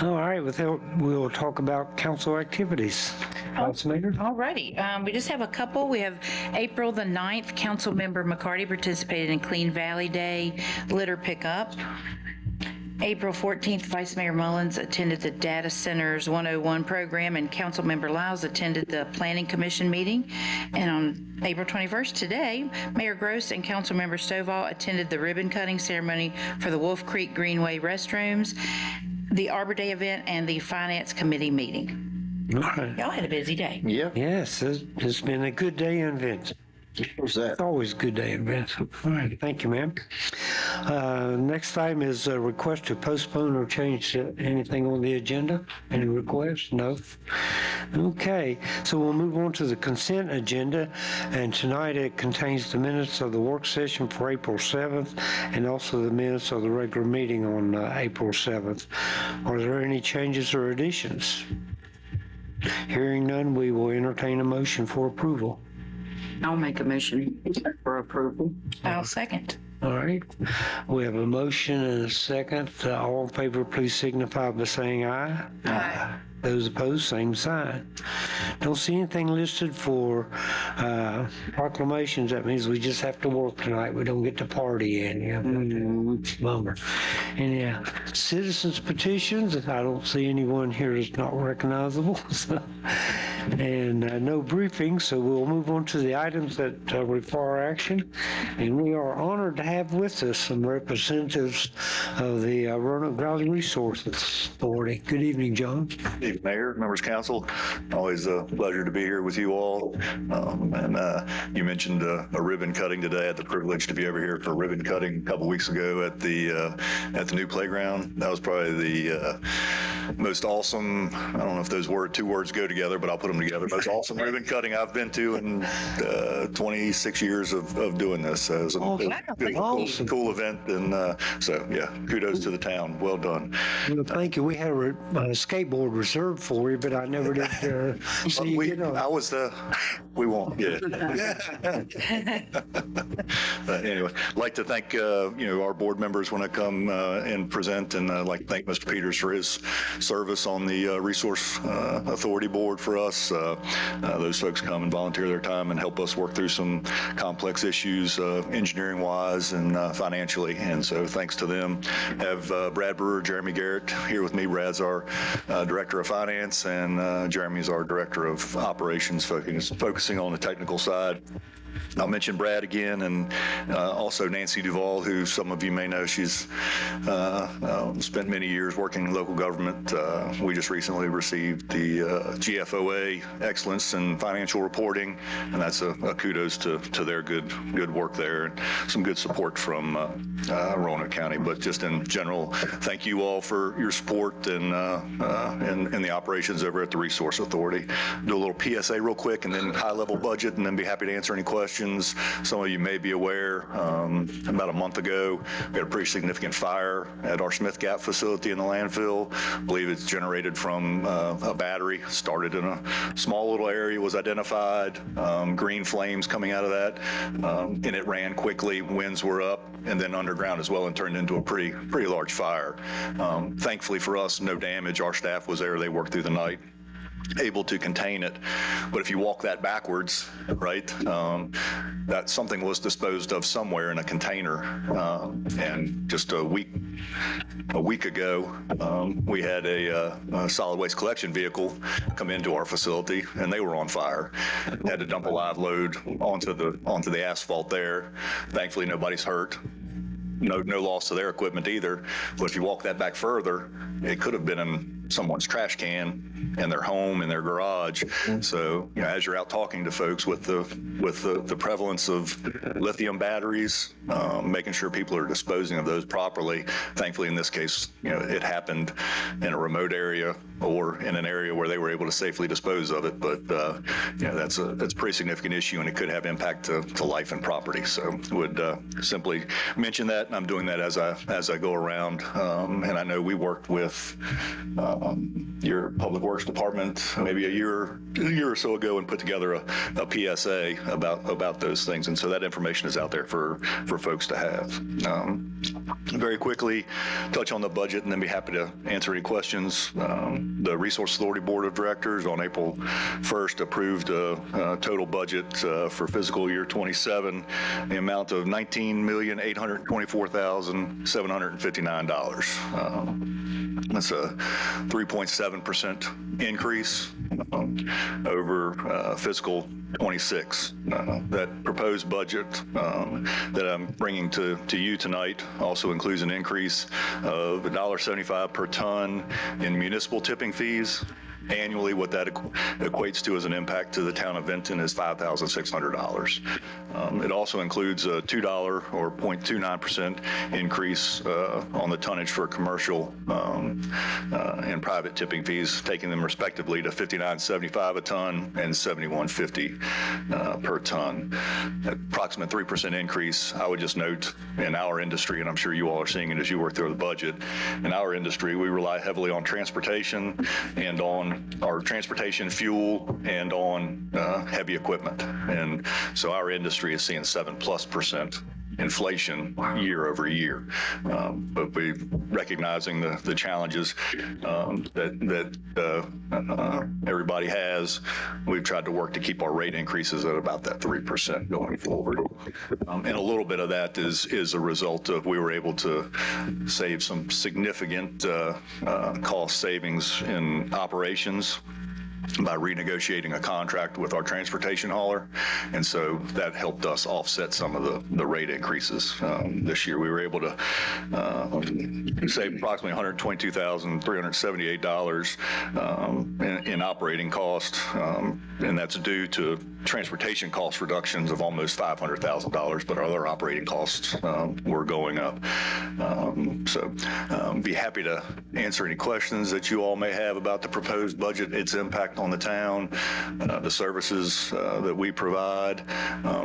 All right, with that, we'll talk about council activities. Councilmember? All righty. We just have a couple. We have April the 9th, Councilmember McCarty participated in Clean Valley Day litter pickup. April 14th, Vice Mayor Mullins attended the Data Centers 101 program, and Councilmember Lyles attended the Planning Commission meeting. And on April 21st, today, Mayor Gross and Councilmember Stovall attended the ribbon cutting ceremony for the Wolf Creek Greenway restrooms, the Arbor Day event, and the Finance Committee meeting. All right. Y'all had a busy day. Yeah. Yes, it's been a good day in Vincent. What's that? It's always a good day in Vincent. All right, thank you, ma'am. Next item is a request to postpone or change anything on the agenda. Any requests? No. Okay, so we'll move on to the consent agenda, and tonight it contains the minutes of the work session for April 7th and also the minutes of the regular meeting on April 7th. Are there any changes or additions? Hearing none, we will entertain a motion for approval. I'll make a motion for approval. I'll second. All right, we have a motion and a second. All in favor, please signify by saying aye. Aye. Those opposed, same sign. Don't see anything listed for proclamations. That means we just have to work tonight. We don't get to party in. Yeah, bummer. And yeah, citizens petitions. I don't see anyone here that's not recognizable. So, and no briefing, so we'll move on to the items that require action. And we are honored to have with us some representatives of the Roanoke Valley Resources Authority. Good evening, John. Evening, Mayor, members of council. Always a pleasure to be here with you all. And you mentioned a ribbon cutting today. I had the privilege to be over here for a ribbon cutting a couple weeks ago at the new playground. That was probably the most awesome, I don't know if those two words go together, but I'll put them together. Most awesome ribbon cutting I've been to in 26 years of doing this. So it was a cool event. And so, yeah, kudos to the town. Well done. Well, thank you. We had a skateboard reserved for you, but I never did see you get on. I was we won't get it. But anyway, I'd like to thank, our board members when I come and present, and I'd like to thank Mr. Peters for his service on the Resource Authority Board for us. Those folks come and volunteer their time and help us work through some complex issues, engineering-wise and financially, and so thanks to them. I have Brad Brewer, Jeremy Garrett here with me. Brad's our Director of Finance, and Jeremy's our Director of Operations, focusing on the technical side. I'll mention Brad again, and also Nancy Duvall, who some of you may know. She's spent many years working in local government. We just recently received the GFOA Excellence in Financial Reporting, and that's a kudos to their good work there, and some good support from Roanoke County. But just in general, thank you all for your support and the operations over at the Resource Authority. Do a little PSA real quick, and then high-level budget, and then be happy to answer any questions. Some of you may be aware, about a month ago, we had a pretty significant fire at our Smith Gap facility in the landfill. I believe it's generated from a battery. Started in a small little area, was identified, green flames coming out of that, and it ran quickly. Winds were up, and then underground as well, and turned into a pretty large fire. Thankfully for us, no damage. Our staff was there. They worked through the night, able to contain it. But if you walk that backwards, right, that something was disposed of somewhere in a container. And just a week ago, we had a solid waste collection vehicle come into our facility, and they were on fire. Had to dump a live load onto the asphalt there. Thankfully, nobody's hurt. No loss to their equipment either. But if you walk that back further, it could have been in someone's trash can, in their home, in their garage. So, as you're out talking to folks with the prevalence of lithium batteries, making sure people are disposing of those properly. Thankfully, in this case, it happened in a remote area or in an area where they were able to safely dispose of it. But that's a pretty significant issue, and it could have impact to life and property. So, would simply mention that, and I'm doing that as I go around. And I know we worked with your Public Works Department maybe a year or so ago and put together a PSA about those things, and so that information is out there for folks to have. Very quickly, touch on the budget and then be happy to answer any questions. The Resource Authority Board of Directors on April 1st approved a total budget for fiscal year 27, the amount of $19,824,759. That's a 3.7% increase over fiscal 26. That proposed budget that I'm bringing to you tonight also includes an increase of $1.75 per ton in municipal tipping fees. Annually, what that equates to as an impact to the town of Vinton is $5,600. It also includes a $2 or 0.29% increase on the tonnage for commercial and private tipping fees, taking them respectively to $59.75 a ton and $71.50 per ton. Approximate 3% increase. I would just note in our industry, and I'm sure you all are seeing it as you work through the budget, in our industry, we rely heavily on transportation and on our transportation fuel and on heavy equipment. And so our industry is seeing 7+% inflation year over year. But we recognizing the challenges that everybody has, we've tried to work to keep our rate increases at about that 3% going forward. And a little bit of that is a result of we were able to save some significant cost savings in operations by renegotiating a contract with our transportation hauler. And so that helped us offset some of the rate increases. This year, we were able to save approximately $122,378 in operating costs. And that's due to transportation cost reductions of almost $500,000, but our other operating costs were going up. So be happy to answer any questions that you all may have about the proposed budget, its impact on the town, the services that we provide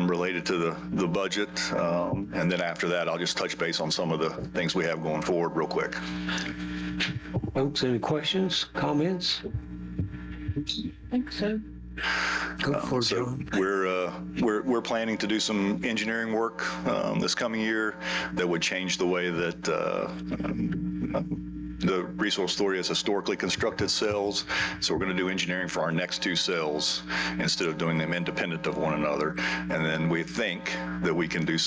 related to the budget. And then after that, I'll just touch base on some of the things we have going forward real quick. Folks, any questions, comments? I think so. Go for it, So John. we're planning to do some engineering work this coming year that would change the way that the Resource Authority has historically constructed cells. So we're going to do engineering for our next two cells instead of doing them independent of one another. And then we think that we can do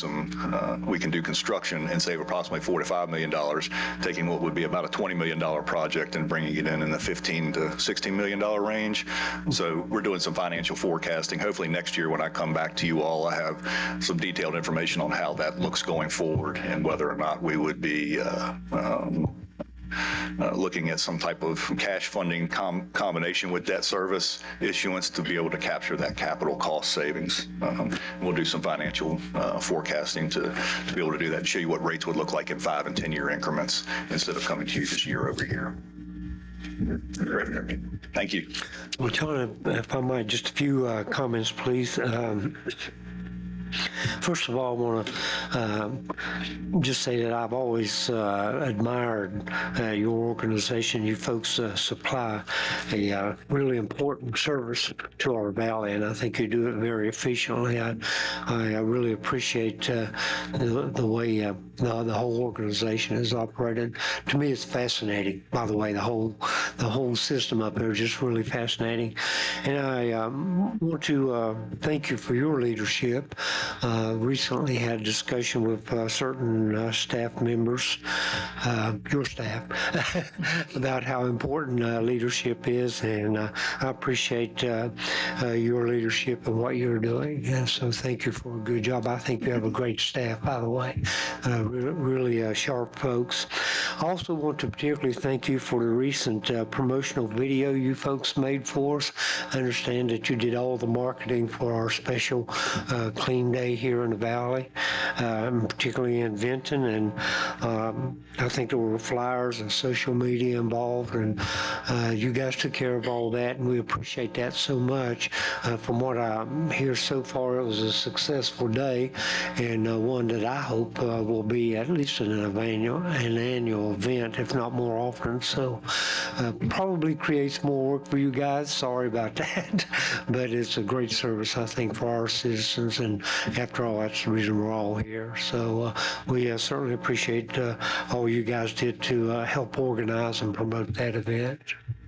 construction and save approximately $4 to $5 million, taking what would be about a $20 million project and bringing it in the $15 to $16 million range. So we're doing some financial forecasting. Hopefully next year when I come back to you all, I have some detailed information on how that looks going forward and whether or not we would be looking at some type of cash funding combination with debt service issuance to be able to capture that capital cost savings. We'll do some financial forecasting to be able to do that and show you what rates would look like in 5 and 10 year increments instead of coming to you just year over year. Thank you. Well, John, if I might, just a few comments, please. First of all, I want to just say that I've always admired your organization. You folks supply a really important service to our valley, and I think you do it very efficiently. I really appreciate the way the whole organization is operated. To me, it's fascinating. By the way, the whole system up there is just really fascinating, and I want to thank you for your leadership. Recently had a discussion with certain staff members, your staff, about how important leadership is, and I appreciate your leadership and what you're doing. And so thank you for a good job. I think you have a great staff, by the way, really sharp folks. I also want to particularly thank you for the recent promotional video you folks made for us. I understand that you did all the marketing for our special clean day here in the valley, particularly in Vinton, and I think there were flyers and social media involved, and you guys took care of all that, and we appreciate that so much. From what I hear so far, it was a successful day, and one that I hope will be at least an annual event, if not more often. So Probably creates more work for you guys. Sorry about that. But it's a great service, I think, for our citizens. And after all, that's the reason we're all here. So we certainly appreciate all you guys did to help organize and promote that event.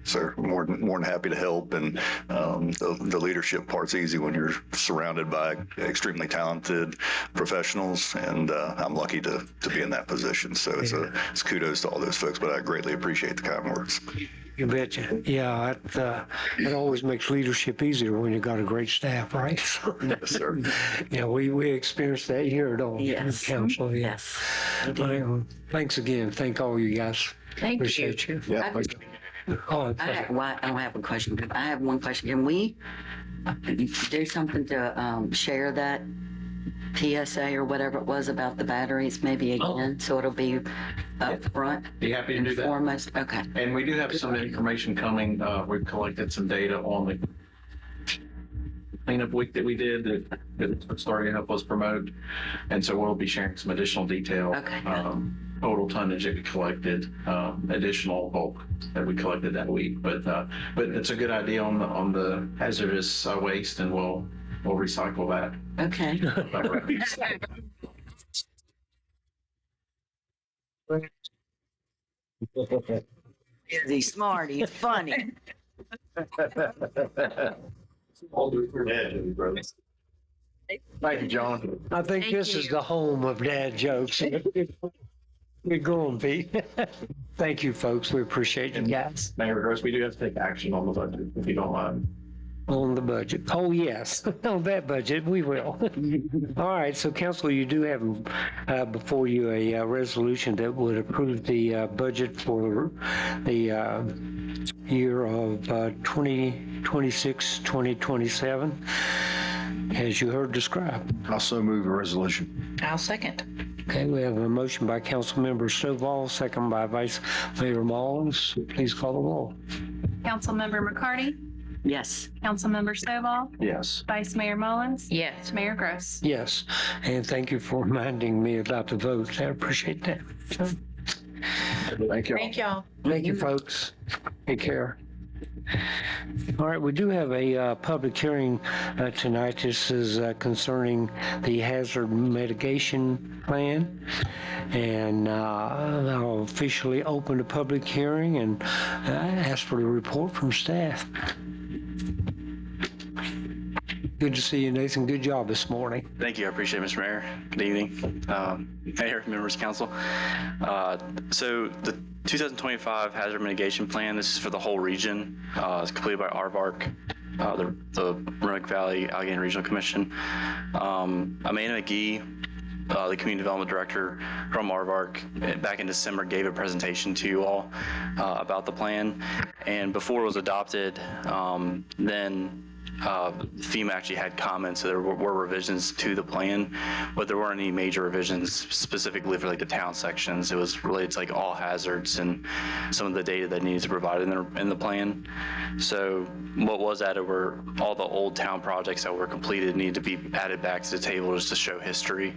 So more than happy to help, and the leadership part's easy when you're surrounded by extremely talented professionals, and I'm lucky to be in that position. So it's kudos to all those folks, but I greatly appreciate the kind words. You betcha. Yeah, it always makes leadership easier when you got a great staff, right? Yes, sir. Yeah, we experienced that here at all. Yes. Council, yeah. Yes. Well, thanks again. Thank all you guys. Thank you. Appreciate you. Yeah. Oh, I don't have a question, but I have one question. Can we do something to share that PSA or whatever it was about the batteries maybe again, so it'll be up front? Be happy to do and that. foremost? Okay. And we do have some information coming. We've collected some data on the cleanup week that we did that started to help us promote. And so we'll be sharing some additional detail. Okay. Total tonnage that we collected, additional bulk that we collected that week. But it's a good idea on the hazardous waste, and we'll recycle that. Okay. He's smart. He's funny. Thank you, John. I think Thank this is you. the home of dad jokes. Good going, Pete. Thank you, folks. We appreciate you guys. Mayor Gross, we do have to take action on the budget, if you don't mind. On the budget. Oh, yes, on that budget, we will. All right, so council, you do have before you a resolution that would approve the budget for the year of 2026, 2027, as you heard described. Also move a resolution. I'll second. Okay, we have a motion by Councilmember Stovall, second by Vice Mayor Mullins. Please call the roll. Councilmember McCarty, Yes. Councilmember Stovall, Yes. Vice Mayor Mullins, Yes. Mayor Gross. Yes, and thank you for reminding me about the votes. I appreciate that. Thank you. Thank y'all. Thank you, folks. Take care. All right, we do have a public hearing tonight. This is concerning the hazard mitigation plan. And I'll officially open the public hearing and ask for the report from staff. Good to see you, Nathan. Good job this morning. Thank you. I appreciate it, Mr. Mayor. Good evening, Mayor, members of council. So the 2025 Hazard Mitigation Plan, this is for the whole region. It's completed by ARVARC, the Roanoke Valley Allegheny Regional Commission. Amanda McGee, the Community Development Director from ARVARC, back in December gave a presentation to you all about the plan. And before it was adopted, then FEMA actually had comments, so there were revisions to the plan, but there weren't any major revisions specifically for like the town sections. It was related to like all hazards and some of the data that needs to be provided in the plan. So what was added were all the old town projects that were completed need to be added back to the table just to show history.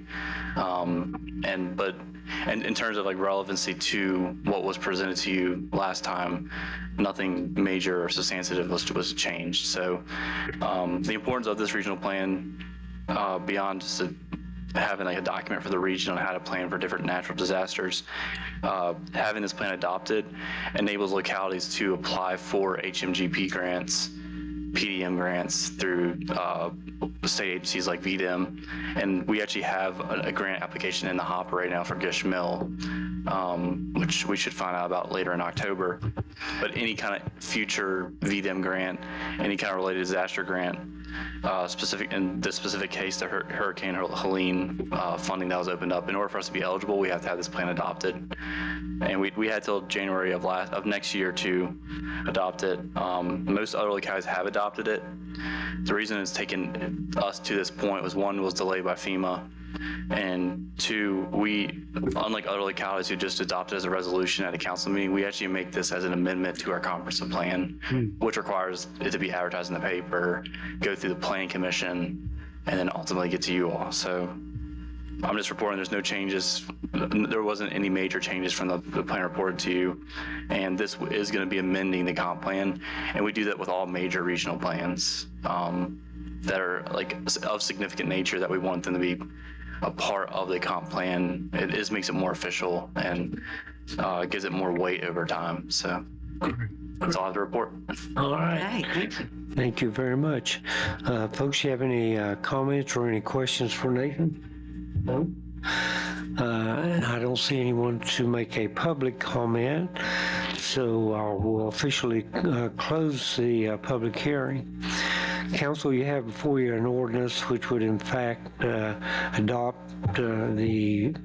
And in terms of like relevancy to what was presented to you last time, nothing major or substantive was changed. So the importance of this regional plan, beyond just having like a document for the region on how to plan for different natural disasters, having this plan adopted enables localities to apply for HMGP grants, PDM grants through state agencies like VDEM. And we actually have a grant application in the hopper right now for Gish Mill, which we should find out about later in October. But any kind of future VDEM grant, any kind of related disaster grant, specific in this specific case, the Hurricane Helene funding that was opened up, in order for us to be eligible, we have to have this plan adopted. And we had till January of next year to adopt it. Most other localities have adopted it. The reason it's taken us to this point was, one, was delayed by FEMA, and two, we, unlike other localities who just adopted as a resolution at a council meeting, we actually make this as an amendment to our comprehensive plan, which requires it to be advertised in the paper, go through the planning commission, and then ultimately get to you all. So I'm just reporting there's no changes. There wasn't any major changes from the plan reported to you. And this is going to be amending the comp plan. And we do that with all major regional plans that are like of significant nature that we want them to be a part of the comp plan. It is makes it more official and gives it more weight over time. So that's all I have to report. All right. Hey, thank you. Thank you very much. Folks, you have any comments or any questions for Nathan? No? I don't see anyone to make a public comment, so I will officially close the public hearing. Council, you have before you an ordinance which would in fact adopt the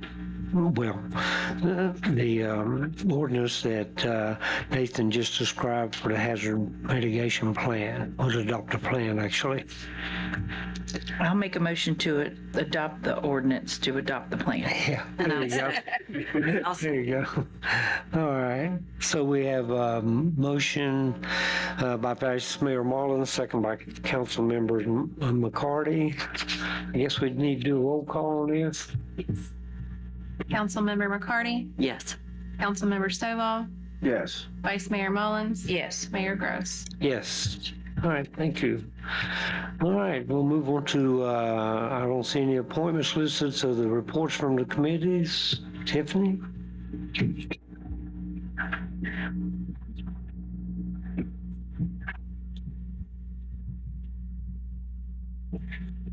ordinance that Nathan just described for the hazard mitigation plan, or adopt a plan, actually. I'll make a motion to adopt the ordinance to adopt the plan. Yeah, there you go. I'll There you go. All right. So we have a motion by Vice Mayor Marlin, second by Council Member McCarty. I guess we'd need to do a roll call on this. Councilmember McCarty, Yes. Councilmember Stovall, Yes. Vice Mayor Mullins, Yes. Mayor Gross. Yes. All right, thank you. All right, we'll move on to, I don't see any appointments listed, so the reports from the committees. Tiffany?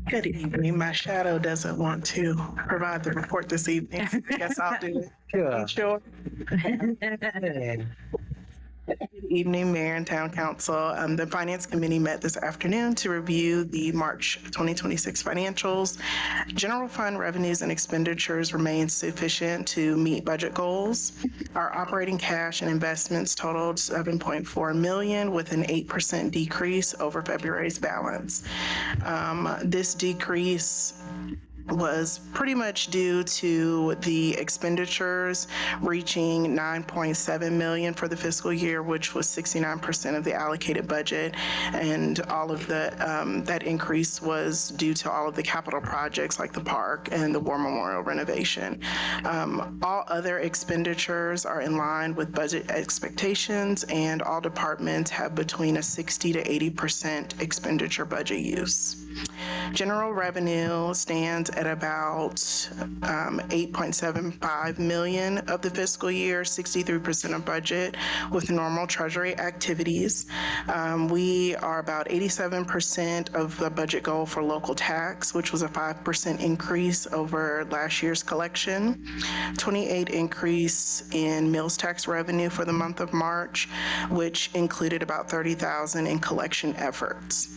Good evening. My shadow doesn't want to provide the report this evening. I guess I'll do it. Yeah. Sure. Good evening, Mayor and Town Council. The Finance Committee met this afternoon to review the March 2026 financials. General fund revenues and expenditures remain sufficient to meet budget goals. Our operating cash and investments totaled $7.4 million, with an 8% decrease over February's balance. This decrease was pretty much due to the expenditures reaching $9.7 million for the fiscal year, which was 69% of the allocated budget. And all of the that increase was due to all of the capital projects like the park and the War Memorial renovation. All other expenditures are in line with budget expectations, and all departments have between a 60 to 80% expenditure budget use. General revenue stands at about $8.75 million of the fiscal year, 63% of budget, with normal treasury activities. We are about 87% of the budget goal for local tax, which was a 5% increase over last year's collection, 28% increase in meals tax revenue for the month of March, which included about $30,000 in collection efforts.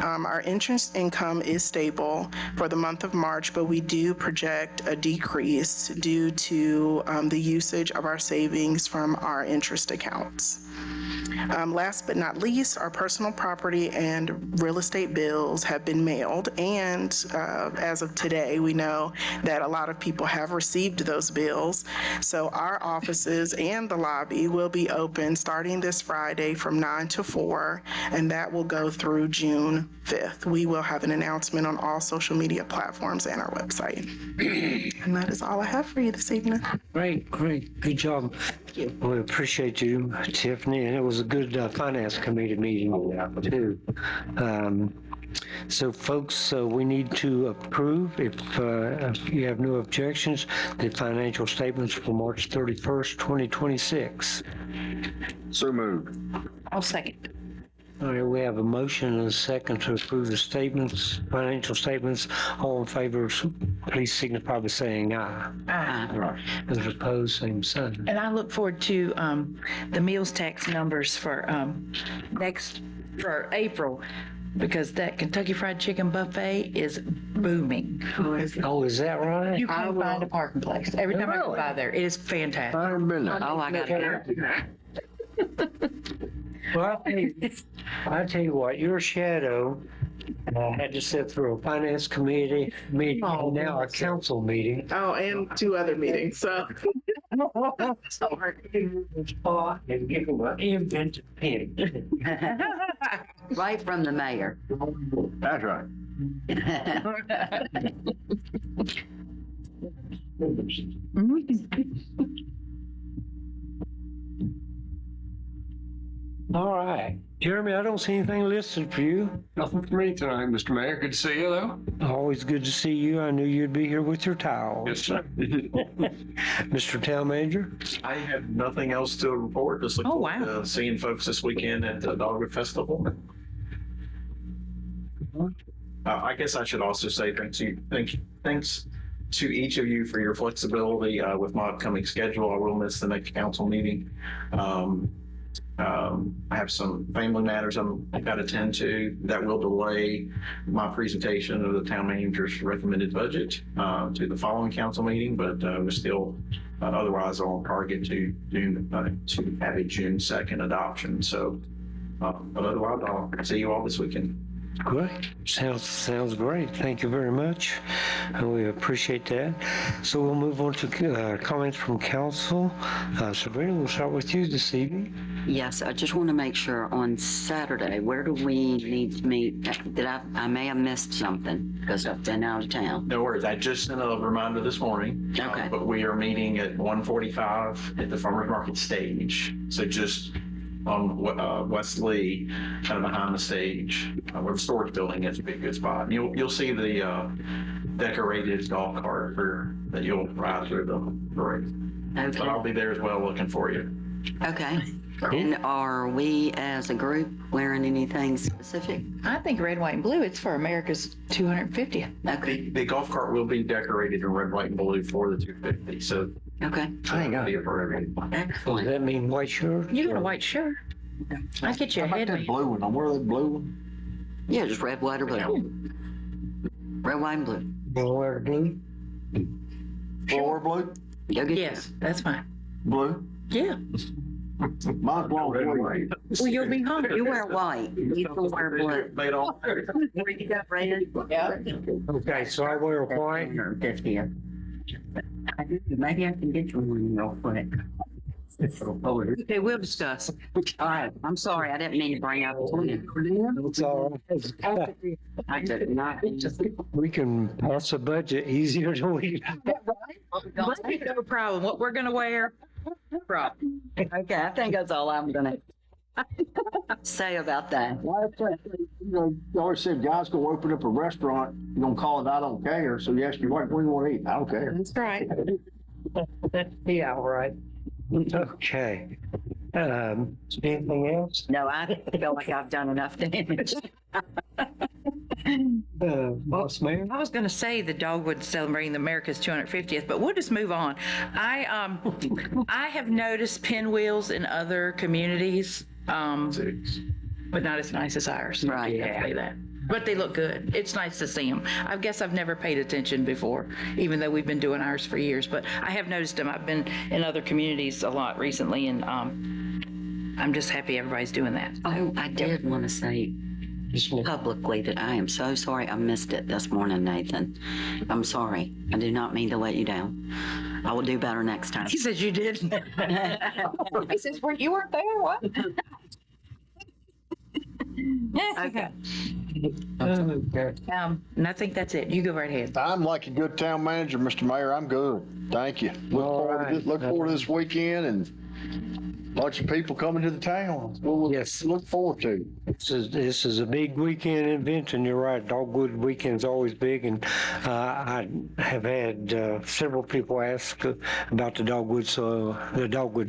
Our interest income is stable for the month of March, but we do project a decrease due to the usage of our savings from our interest accounts. Last but not least, our personal property and real estate bills have been mailed, and as of today, we know that a lot of people have received those bills. So our offices and the lobby will be open starting this Friday from 9 to 4, and that will go through June 5th. We will have an announcement on all social media platforms and our website. And that is all I have for you this evening. Great, great. Good job. We appreciate you, Tiffany, and it was a good Finance Committee meeting too. So folks, we need to approve, if you have no objections, the financial statements for March 31st, 2026. So moved. I'll second. All right, we have a motion and a second to approve the statements, financial statements. All in favor, please signify by saying aye. Those opposed, same sign. And I look forward to the meals tax numbers for for April, because that Kentucky Fried Chicken buffet is booming. Oh, is that right? You can't find a parking place. Every time I go by there, it is fantastic. I haven't been there. Oh, I got it. Well, I tell you what, your shadow had to sit through a finance committee meeting and now a council meeting. Oh, and 2 other meetings, so. And give him an invented pen. Right from the mayor. That's right. All right. Jeremy, I don't see anything listed for you. Nothing for me tonight, Mr. Mayor. Good to see you, though. Always good to see you. I knew you'd be here with your towel. Yes, sir. Mr. Town Manager? I have nothing else to report. Just look Oh, forward wow. to seeing folks this weekend at the Dogwood Festival. I guess I should also say thanks to each of you for your flexibility with my upcoming schedule. I will miss the next council meeting. I have some family matters I've got to attend to that will delay my presentation of the town manager's recommended budget to the following council meeting, but we're still otherwise on target to have a June 2nd adoption. So, but otherwise, I'll see you all this weekend. Great. Sounds great. Thank you very much. We appreciate that. So we'll move on to comments from council. Sabrina, we'll start with you this evening. Yes, I just want to make sure on Saturday, where do we need to meet? I may have missed something because I've been out of town. No worries. I just sent a reminder this morning. Okay. But we are meeting at 1:45 at the farmers market stage. So just on West Lee, kind of behind the stage, where the storage building is, a big good spot. You'll see the decorated golf cart that you'll ride through the parade. But I'll Okay. be there as well, looking for you. Okay. And are we as a group wearing anything specific? I think red, white, and blue, it's for America's 250th. Okay. The golf cart will be decorated in red, white, and blue for the 250. So Okay. it'll be for everyone. Does Excellent. that mean white shirt? You got a white shirt. I'll get you a headband. blue one? I wear that blue one. Yeah, just red, white, or blue. Red, white, and blue. You'll wear blue? Or blue? Go get Yes, that's fine. Blue? Yeah. Mine's blue. Well, you'll be you. hungry. You wear white. You can wear blue. Made all. You got red? Yeah. Okay, so I wear white. Maybe I can get you one real quick. Okay, we'll discuss. All right. I'm sorry. I didn't mean to bring up. It's all right. I did not. We can pass a budget easier than we. No problem. What we're gonna wear, no problem. Okay, I think that's all I'm gonna say about that. You always said guys gonna open up a restaurant, you're gonna call it I don't care. So you ask your wife, what do you want to eat? I don't care. That's right. Yeah, all right. Okay. Anything else? No, I feel like I've done enough damage. Boss Mayor? I was gonna say the Dogwood's celebrating America's 250th, but we'll just move on. I have noticed pinwheels in other communities, but not as nice as ours. Right. I'll say that. But they look good. It's nice to see them. I guess I've never paid attention before, even though we've been doing ours for years, but I have noticed them. I've been in other communities a lot recently, and I'm just happy everybody's doing that. Oh, I did want to say publicly that I am so sorry I missed it this morning, Nathan. I'm sorry. I do not mean to let you down. I will do better next time. He says you did. He says, well, you weren't there, what? Okay. And I think that's it. You go right ahead. I'm like a good town manager, Mr. Mayor. I'm good. Thank you. Look forward to this weekend and lots of people coming to the town. We'll Yes. look forward to. This is a big weekend event, and you're right, Dogwood Weekend's always big, and I have had several people ask about the Dogwood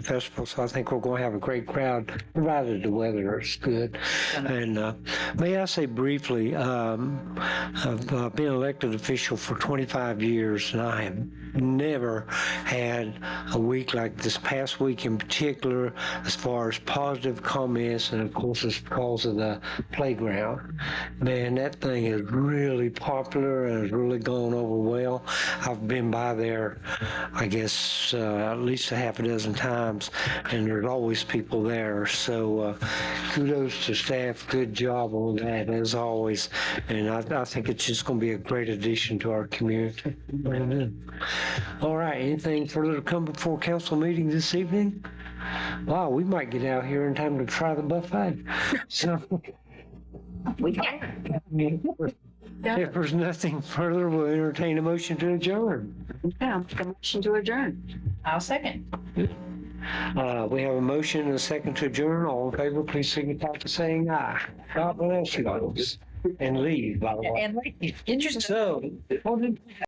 Festival, so I think we're going to have a great crowd, provided the weather is good. And may I say briefly, I've been elected official for 25 years, and I have never had a week like this past week in particular, as far as positive comments, and of course it's because of the playground. Man, that thing is really popular and has really gone over well. I've been by there, I guess, at least a half a dozen times, and there's always people there. So kudos to staff, good job on that as always. And I think it's just going to be a great addition to our community. All right, anything further to come before council meeting this evening? Wow, we might get out here in time to try the buffet. So, If there's nothing further, we'll entertain a motion to adjourn. Yeah, motion to adjourn. I'll second. We have a motion and a second to adjourn. All in favor, please signify by saying aye. God bless you. And leave, by the way. And interesting. So,